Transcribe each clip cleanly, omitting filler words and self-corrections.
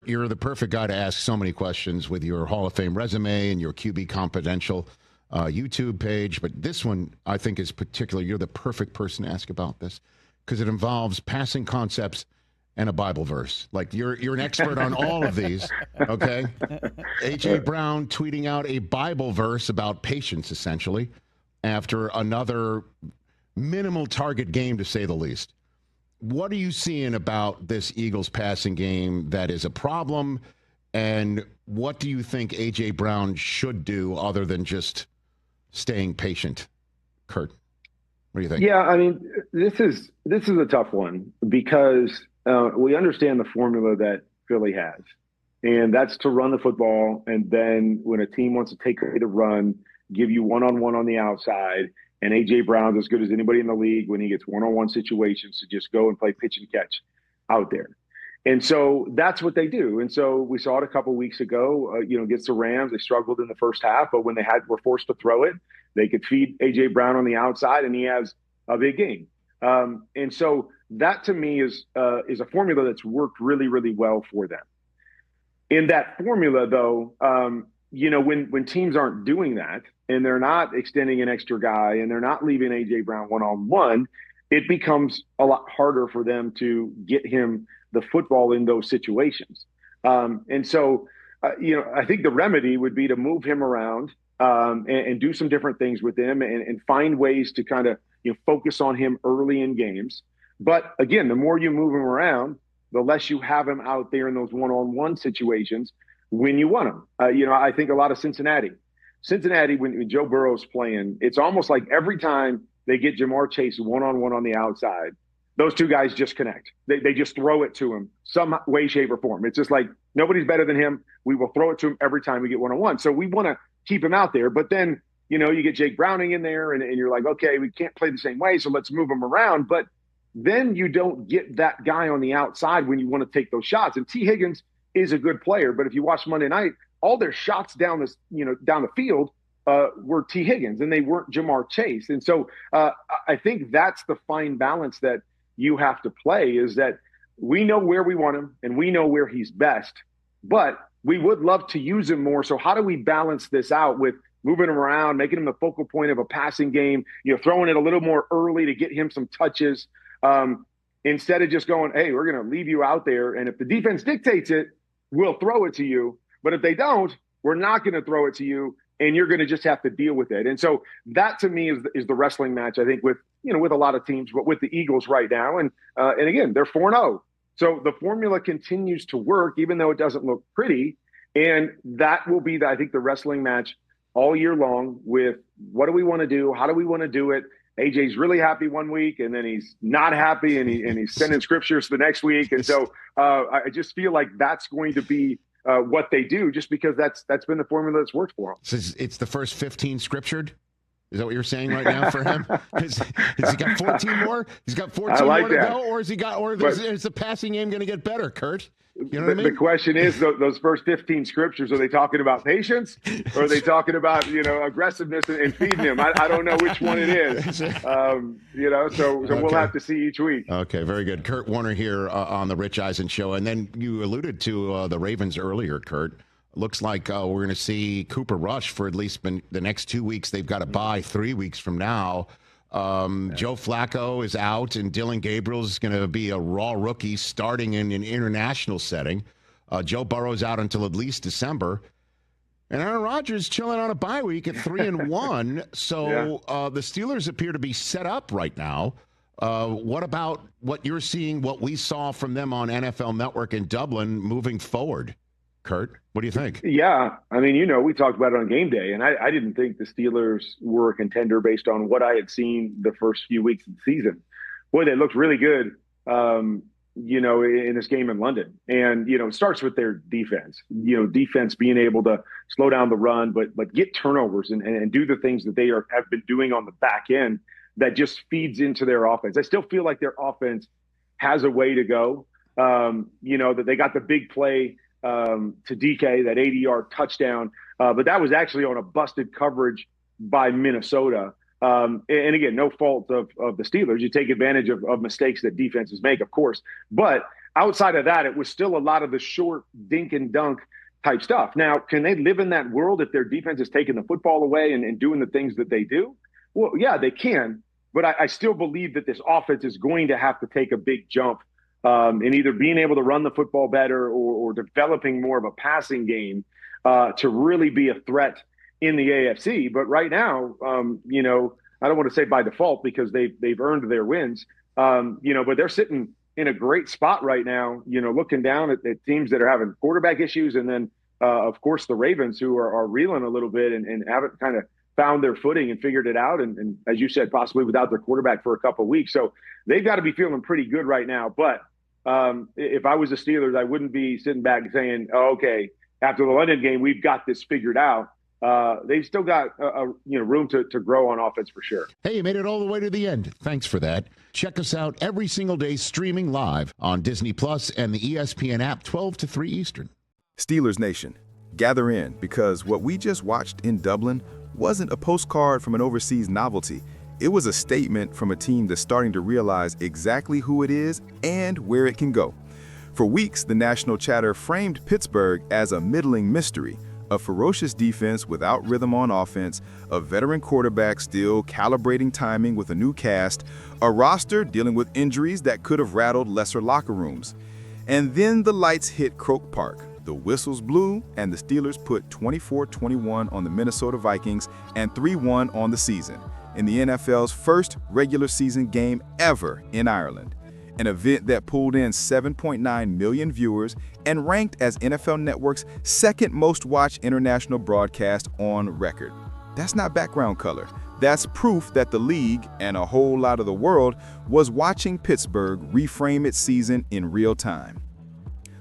you're the perfect guy to ask so many questions with your Hall of Fame resume and your QB Confidential YouTube page. But this one, I think, is particular. You're the perfect person to ask about this because it involves passing concepts and a Bible verse. Like you're an expert on all of these, okay? A.J. Brown tweeting out a Bible verse about patience, essentially, after another minimal target game, to say the least. What are you seeing about this Eagles passing game that is a problem, and what do you think A.J. Brown should do other than just staying patient? Kurt, what do you think? Yeah, I mean, this is a tough one because we understand the formula that Philly has, and that's to run the football, and then when a team wants to take away the run, give you one-on-one on the outside, and A.J. Brown's as good as anybody in the league when he gets one-on-one situations to just go and play pitch and catch out there. And so that's what they do. And so we saw it a couple weeks ago, against the Rams. They struggled in the first half, but when they were forced to throw it, they could feed A.J. Brown on the outside, and he has a big game. And so that to me is a formula that's worked really, really well for them. In that formula, though, when teams aren't doing that and they're not extending an extra guy and they're not leaving A.J. Brown one-on-one, it becomes a lot harder for them to get him the football in those situations. And so, I think the remedy would be to move him around and do some different things with him and find ways to kind of focus on him early in games. But again, the more you move him around, the less you have him out there in those one-on-one situations when you want him. I think a lot of Cincinnati, when Joe Burrow's playing, it's almost like every time they get Jamar Chase one-on-one on the outside, those two guys just connect. They just throw it to him some way, shape, or form. It's just like nobody's better than him. We will throw it to him every time we get one-on-one. So we want to keep him out there. But then, you get Jake Browning in there and you're like, okay, we can't play the same way, so let's move him around. But then you don't get that guy on the outside when you want to take those shots. And T. Higgins is a good player, but if you watch Monday night, all their shots down the field were T. Higgins, and they weren't Jamar Chase. And so I think that's the fine balance that you have to play, is that we know where we want him and we know where he's best, but we would love to use him more. So how do we balance this out with moving him around, making him the focal point of a passing game, throwing it a little more early to get him some touches, instead of just going, hey, we're going to leave you out there, and if the defense dictates it, we'll throw it to you. But if they don't, we're not going to throw it to you, and you're going to just have to deal with it. And so that to me is the wrestling match, I think, with a lot of teams, but with the Eagles right now. And again, they're 4-0. So the formula continues to work, even though it doesn't look pretty. And that will be, I think, the wrestling match all year long with what do we want to do? How do we want to do it? AJ's really happy one week, and then he's not happy, and he's sending scriptures the next week. And so I just feel like that's going to be what they do, just because that's been the formula that's worked for him. So it's the first 15 scriptured? Is that what you're saying right now for him? Has he got 14 more? He's got 14 more to go, or is the passing game going to get better, Kurt? You know what I mean? The question is, those first 15 scriptures, are they talking about patience, or are they talking about aggressiveness and feeding him? I don't know which one it is. So we'll have to see each week. Okay, very good. Kurt Warner here on the Rich Eisen Show, and then you alluded to the Ravens earlier, Kurt. Looks like we're going to see Cooper Rush for at least the next 2 weeks. They've got to bye 3 weeks from now. Joe Flacco is out, and Dylan Gabriel is going to be a raw rookie starting in an international setting. Joe Burrow's out until at least December. And Aaron Rodgers chilling on a bye week at 3-1. So the Steelers appear to be set up right now. What about what you're seeing, what we saw from them on NFL Network in Dublin moving forward? Kurt, what do you think? Yeah, I mean, we talked about it on game day, and I didn't think the Steelers were a contender based on what I had seen the first few weeks of the season. Boy, they looked really good, in this game in London. And, it starts with their defense, defense being able to slow down the run, but get turnovers and do the things that they have been doing on the back end that just feeds into their offense. I still feel like their offense has a way to go, that they got the big play to DK, that 80-yard touchdown. But that was actually on a busted coverage by Minnesota. And again, no fault of the Steelers. You take advantage of mistakes that defenses make, of course. But outside of that, it was still a lot of the short dink and dunk type stuff. Now, can they live in that world if their defense is taking the football away and doing the things that they do? Well, yeah, they can. But I still believe that this offense is going to have to take a big jump in either being able to run the football better or developing more of a passing game to really be a threat in the AFC. But right now, I don't want to say by default because they've earned their wins, but they're sitting in a great spot right now, looking down at teams that are having quarterback issues. And then, of course, the Ravens, who are reeling a little bit and haven't kind of found their footing and figured it out. And as you said, possibly without their quarterback for a couple of weeks. So they've got to be feeling pretty good right now. But if I was the Steelers, I wouldn't be sitting back and saying, oh, okay, after the London game, we've got this figured out. They've still got room to grow on offense for sure. Hey, you made it all the way to the end. Thanks for that. Check us out every single day streaming live on Disney Plus and the ESPN app 12 to 3 Eastern. Steelers Nation, gather in because what we just watched in Dublin wasn't a postcard from an overseas novelty. It was a statement from a team that's starting to realize exactly who it is and where it can go. For weeks, the national chatter framed Pittsburgh as a middling mystery, a ferocious defense without rhythm on offense, a veteran quarterback still calibrating timing with a new cast, a roster dealing with injuries that could have rattled lesser locker rooms. And then the lights hit Croke Park. The whistles blew, and the Steelers put 24-21 on the Minnesota Vikings and 3-1 on the season, in the NFL's first regular season game ever in Ireland. An event that pulled in 7.9 million viewers and ranked as NFL Network's second most watched international broadcast on record. That's not background color. That's proof that the league and a whole lot of the world was watching Pittsburgh reframe its season in real time.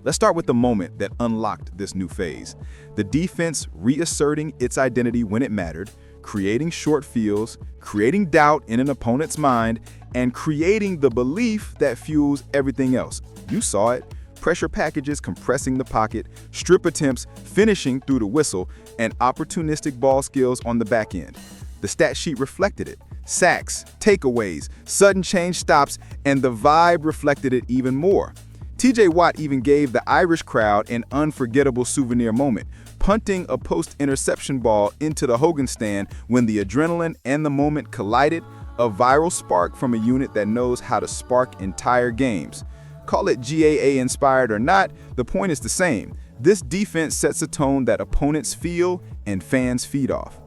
Let's start with the moment that unlocked this new phase. The defense reasserting its identity when it mattered, creating short fields, creating doubt in an opponent's mind, and creating the belief that fuels everything else. You saw it. Pressure packages compressing the pocket, strip attempts finishing through the whistle, and opportunistic ball skills on the back end. The stat sheet reflected it. Sacks, takeaways, sudden change stops, and the vibe reflected it even more. TJ Watt even gave the Irish crowd an unforgettable souvenir moment, punting a post-interception ball into the Hogan stand when the adrenaline and the moment collided, a viral spark from a unit that knows how to spark entire games. Call it GAA-inspired or not, the point is the same. This defense sets a tone that opponents feel and fans feed off.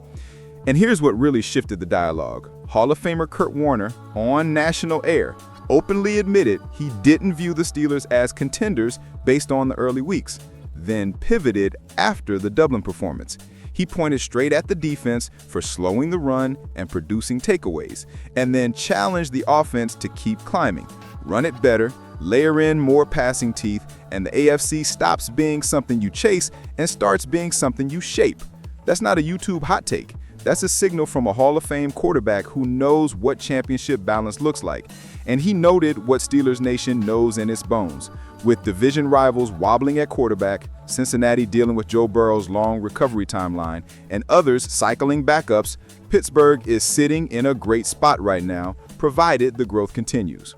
And here's what really shifted the dialogue. Hall of Famer Kurt Warner, on national air, openly admitted he didn't view the Steelers as contenders based on the early weeks, then pivoted after the Dublin performance. He pointed straight at the defense for slowing the run and producing takeaways, and then challenged the offense to keep climbing, run it better, layer in more passing teeth, and the AFC stops being something you chase and starts being something you shape. That's not a YouTube hot take. That's a signal from a Hall of Fame quarterback who knows what championship balance looks like. And he noted what Steelers Nation knows in its bones. With division rivals wobbling at quarterback, Cincinnati dealing with Joe Burrow's long recovery timeline, and others cycling backups, Pittsburgh is sitting in a great spot right now, provided the growth continues.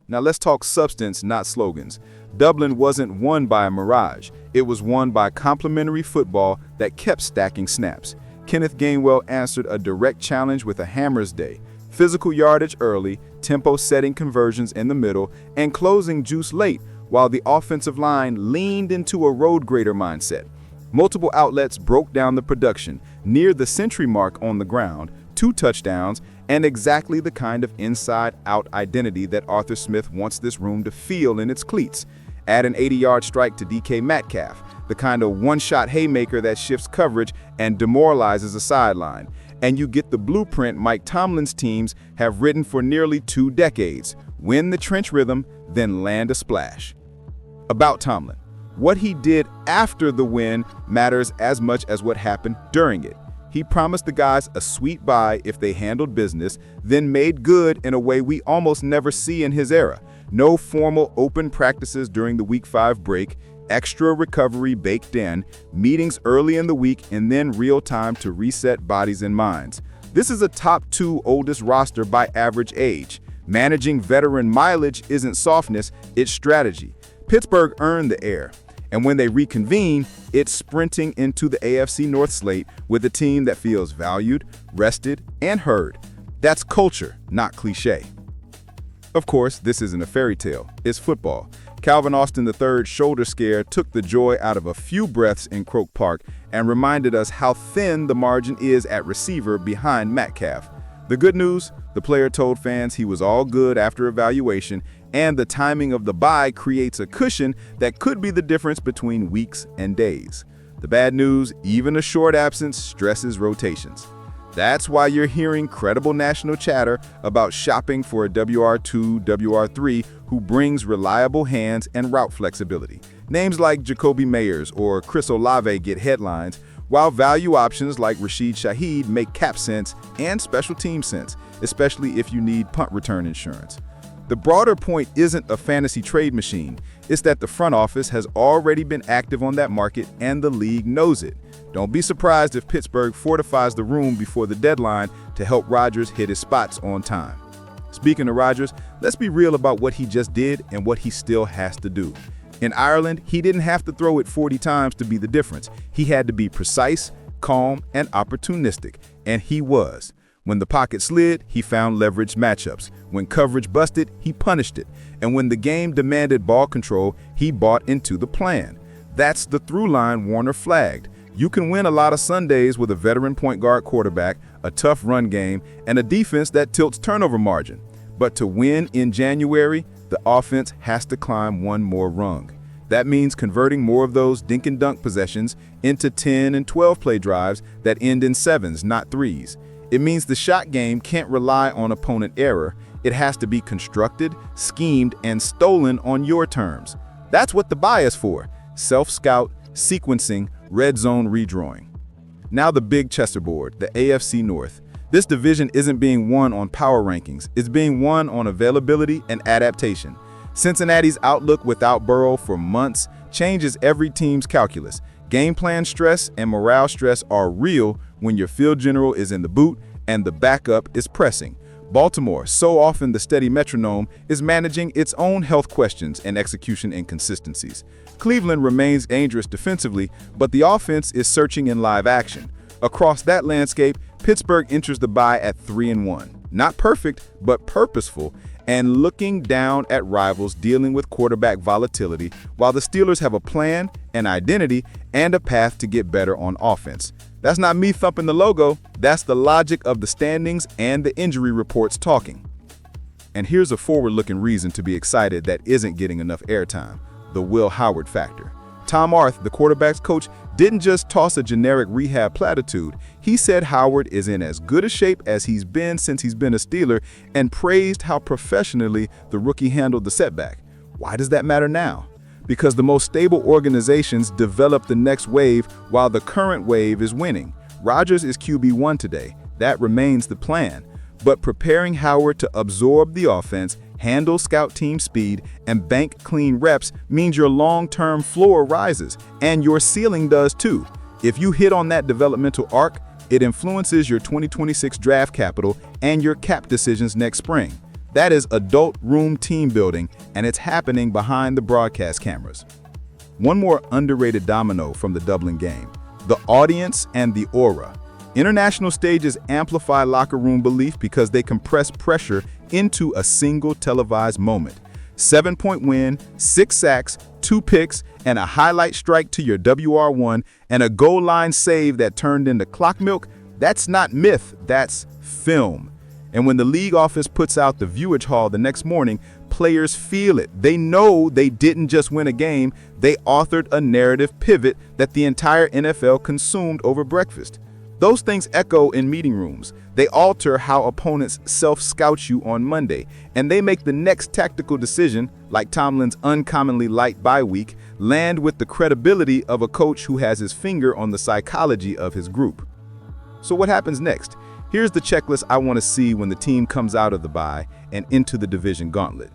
Now let's talk substance, not slogans. Dublin wasn't won by a mirage. It was won by complementary football that kept stacking snaps. Kenneth Gainwell answered a direct challenge with a hammer's day. Physical yardage early, tempo-setting conversions in the middle, and closing juice late, while the offensive line leaned into a road grader mindset. Multiple outlets broke down the production, near the century mark on the ground, 2 touchdowns, and exactly the kind of inside-out identity that Arthur Smith wants this room to feel in its cleats. Add an 80-yard strike to DK Metcalf, the kind of one-shot haymaker that shifts coverage and demoralizes a sideline. And you get the blueprint Mike Tomlin's teams have written for nearly 2 decades. Win the trench rhythm, then land a splash. About Tomlin. What he did after the win matters as much as what happened during it. He promised the guys a sweet bye if they handled business, then made good in a way we almost never see in his era. No formal open practices during the Week 5 break, extra recovery baked in, meetings early in the week, and then real time to reset bodies and minds. This is a top 2 oldest roster by average age. Managing veteran mileage isn't softness, it's strategy. Pittsburgh earned the air, and when they reconvene, it's sprinting into the AFC North slate with a team that feels valued, rested, and heard. That's culture, not cliche. Of course, this isn't a fairy tale. It's football. Calvin Austin III's shoulder scare took the joy out of a few breaths in Croke Park and reminded us how thin the margin is at receiver behind Metcalf. The good news, the player told fans he was all good after evaluation, and the timing of the bye creates a cushion that could be the difference between weeks and days. The bad news, even a short absence stresses rotations. That's why you're hearing credible national chatter about shopping for a WR2, WR3 who brings reliable hands and route flexibility. Names like Jacoby Meyers or Chris Olave get headlines, while value options like Rashid Shaheed make cap sense and special team sense, especially if you need punt return insurance. The broader point isn't a fantasy trade machine, it's that the front office has already been active on that market and the league knows it. Don't be surprised if Pittsburgh fortifies the room before the deadline to help Rodgers hit his spots on time. Speaking of Rodgers, let's be real about what he just did and what he still has to do. In Ireland, he didn't have to throw it 40 times to be the difference. He had to be precise, calm, and opportunistic, and he was. When the pocket slid, he found leveraged matchups. When coverage busted, he punished it. And when the game demanded ball control, he bought into the plan. That's the through line Warner flagged. You can win a lot of Sundays with a veteran point guard quarterback, a tough run game, and a defense that tilts turnover margin. But to win in January, the offense has to climb one more rung. That means converting more of those dink and dunk possessions into 10 and 12 play drives that end in 7s, not 3s. It means the shot game can't rely on opponent error. It has to be constructed, schemed, and stolen on your terms. That's what the buy is for: self-scout, sequencing, red zone redrawing. Now the big chessboard, the AFC North. This division isn't being won on power rankings. It's being won on availability and adaptation. Cincinnati's outlook without Burrow for months changes every team's calculus. Game plan stress and morale stress are real when your field general is in the boot and the backup is pressing. Baltimore, so often the steady metronome, is managing its own health questions and execution inconsistencies. Cleveland remains dangerous defensively, but the offense is searching in live action. Across that landscape, Pittsburgh enters the bye at 3-1. Not perfect, but purposeful, and looking down at rivals dealing with quarterback volatility, while the Steelers have a plan, an identity, and a path to get better on offense. That's not me thumping the logo, that's the logic of the standings and the injury reports talking. And here's a forward-looking reason to be excited that isn't getting enough airtime: the Will Howard factor. Tom Arth, the quarterback's coach, didn't just toss a generic rehab platitude. He said Howard is in as good a shape as he's been since he's been a Steeler and praised how professionally the rookie handled the setback. Why does that matter now? Because the most stable organizations develop the next wave while the current wave is winning. Rodgers is QB1 today. That remains the plan. But preparing Howard to absorb the offense, handle scout team speed, and bank clean reps means your long-term floor rises, and your ceiling does too. If you hit on that developmental arc, it influences your 2026 draft capital and your cap decisions next spring. That is adult room team building, and it's happening behind the broadcast cameras. One more underrated domino from the Dublin game: the audience and the aura. International stages amplify locker room belief because they compress pressure into a single televised moment. 7-point win, 6 sacks, 2 picks, and a highlight strike to your WR1, and a goal line save that turned into clock milk. That's not myth, that's film. And when the league office puts out the viewage haul the next morning, players feel it. They know they didn't just win a game, they authored a narrative pivot that the entire NFL consumed over breakfast. Those things echo in meeting rooms. They alter how opponents self-scout you on Monday, and they make the next tactical decision, like Tomlin's uncommonly light bye week, land with the credibility of a coach who has his finger on the psychology of his group. So what happens next? Here's the checklist I want to see when the team comes out of the bye and into the division gauntlet.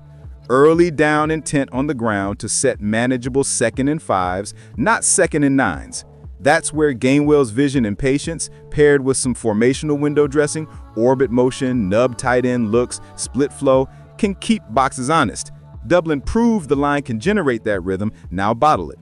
Early down intent on the ground to set manageable 2nd and 5s, not 2nd and 9s. That's where Gainwell's vision and patience, paired with some formational window dressing, orbit motion, nub tight end looks, split flow, can keep boxes honest. Dublin proved the line can generate that rhythm, now bottle it.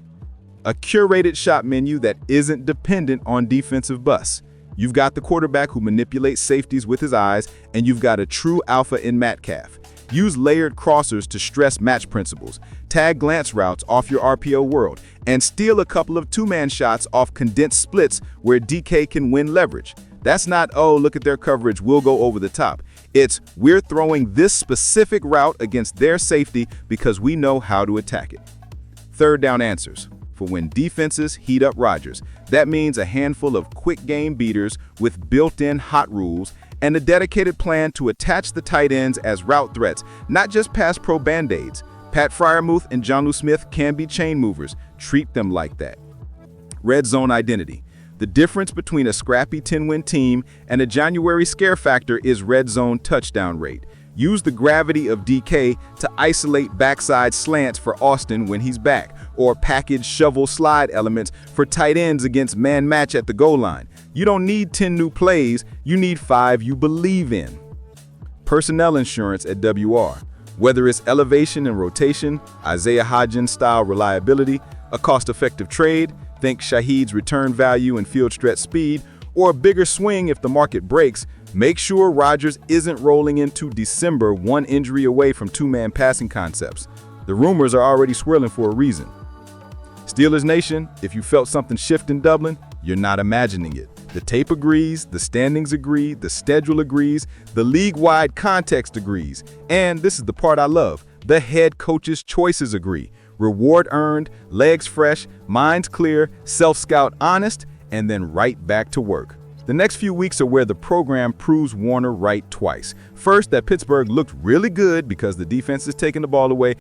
A curated shot menu that isn't dependent on defensive busts. You've got the quarterback who manipulates safeties with his eyes, and you've got a true alpha in Metcalf. Use layered crossers to stress match principles, tag glance routes off your RPO world, and steal a couple of two-man shots off condensed splits where DK can win leverage. That's not, oh, look at their coverage, we'll go over the top. It's, we're throwing this specific route against their safety because we know how to attack it. Third down answers. For when defenses heat up Rodgers, that means a handful of quick game beaters with built-in hot rules and a dedicated plan to attach the tight ends as route threats, not just pass pro band-aids. Pat Freiermuth and Jonnu Smith can be chain movers. Treat them like that. Red zone identity. The difference between a scrappy 10-win team and a January scare factor is red zone touchdown rate. Use the gravity of DK to isolate backside slants for Austin when he's back, or package shovel slide elements for tight ends against man match at the goal line. You don't need 10 new plays, you need 5 you believe in. Personnel insurance at WR. Whether it's elevation and rotation, Isaiah Hodgins-style reliability, a cost-effective trade, think Shaheed's return value and field stretch speed, or a bigger swing if the market breaks, make sure Rodgers isn't rolling into December one injury away from two-man passing concepts. The rumors are already swirling for a reason. Steelers Nation, if you felt something shift in Dublin, you're not imagining it. The tape agrees, the standings agree, the schedule agrees, the league-wide context agrees, and this is the part I love, the head coach's choices agree. Reward earned, legs fresh, minds clear, self-scout honest, and then right back to work. The next few weeks are where the program proves Warner right twice. First, that Pittsburgh looked really good because the defense is taking the ball away,